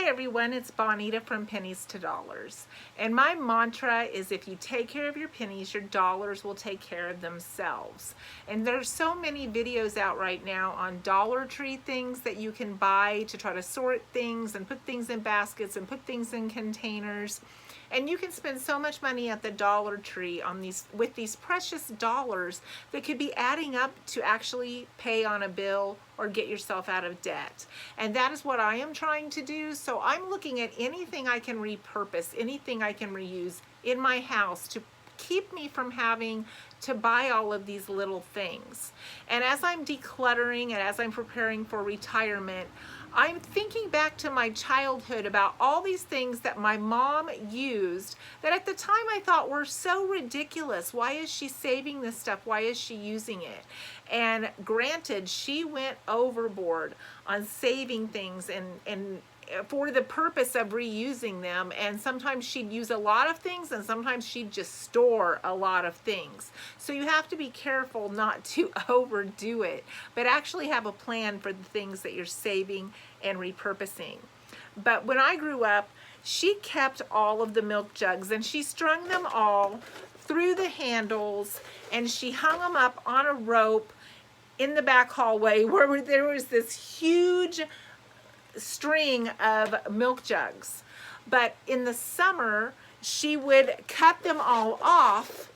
Hi everyone, it's Bonita from Pennies to Dollars. And my mantra is if you take care of your pennies, your dollars will take care of themselves. And there's so many videos out right now on Dollar Tree things that you can buy to try to sort things and put things in baskets and put things in containers. And you can spend so much money at the Dollar Tree on with these precious dollars that could be adding up to actually pay on a bill or get yourself out of debt. And that is what I am trying to do. So I'm looking at anything I can repurpose, anything I can reuse in my house to keep me from having to buy all of these little things. And as I'm decluttering and as I'm preparing for retirement, I'm thinking back to my childhood about all these things that my mom used that at the time I thought were so ridiculous. Why is she saving this stuff? Why is she using it? And granted, she went overboard on saving things and for the purpose of reusing them, and sometimes she'd use a lot of things and sometimes she'd just store a lot of things. So you have to be careful not to overdo it, but actually have a plan for the things that you're saving and repurposing. But when I grew up, she kept all of the milk jugs and she strung them all through the handles and she hung them up on a rope in the back hallway where there was this huge string of milk jugs. But in the summer, she would cut them all off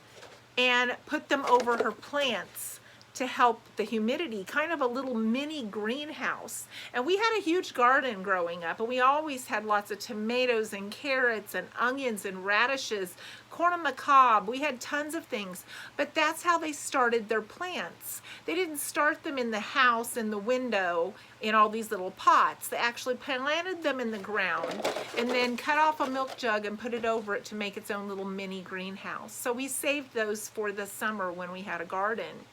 and put them over her plants to help the humidity, kind of a little mini greenhouse. And we had a huge garden growing up, and we always had lots of tomatoes and carrots and onions and radishes, corn on the cob. We had tons of things, but that's how they started their plants. They didn't start them in the house, in the window, in all these little pots. They actually planted them in the ground and then cut off a milk jug and put it over it to make its own little mini greenhouse. So we saved those for the summer when we had a garden.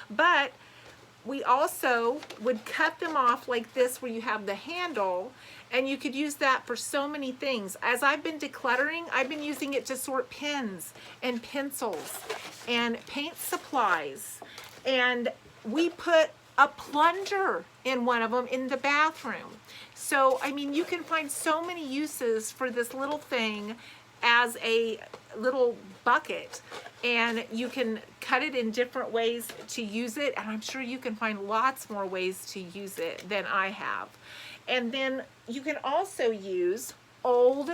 But we also would cut them off like this where you have the handle, and you could use that for so many things. As I've been decluttering, I've been using it to sort pens and pencils and paint supplies. And we put a plunger in one of them in the bathroom. So, I mean, you can find so many uses for this little thing as a little bucket, and you can cut it in different ways to use it, and I'm sure you can find lots more ways to use it than I have. And then you can also use old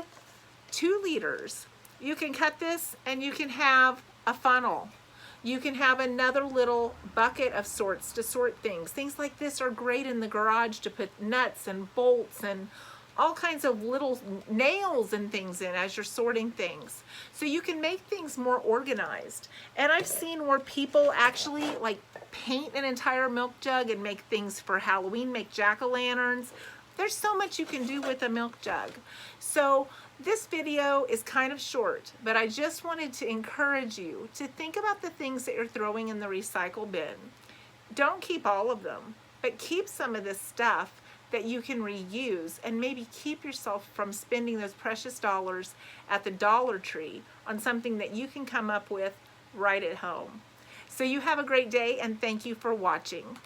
2 liters. You can cut this and you can have a funnel. You can have another little bucket of sorts to sort things. Things like this are great in the garage to put nuts and bolts and all kinds of little nails and things in as you're sorting things. So you can make things more organized. And I've seen where people actually like paint an entire milk jug and make things for Halloween, make jack-o'-lanterns. There's so much you can do with a milk jug. So this video is kind of short, but I just wanted to encourage you to think about the things that you're throwing in the recycle bin. Don't keep all of them, but keep some of this stuff that you can reuse and maybe keep yourself from spending those precious dollars at the Dollar Tree on something that you can come up with right at home. So you have a great day, and thank you for watching.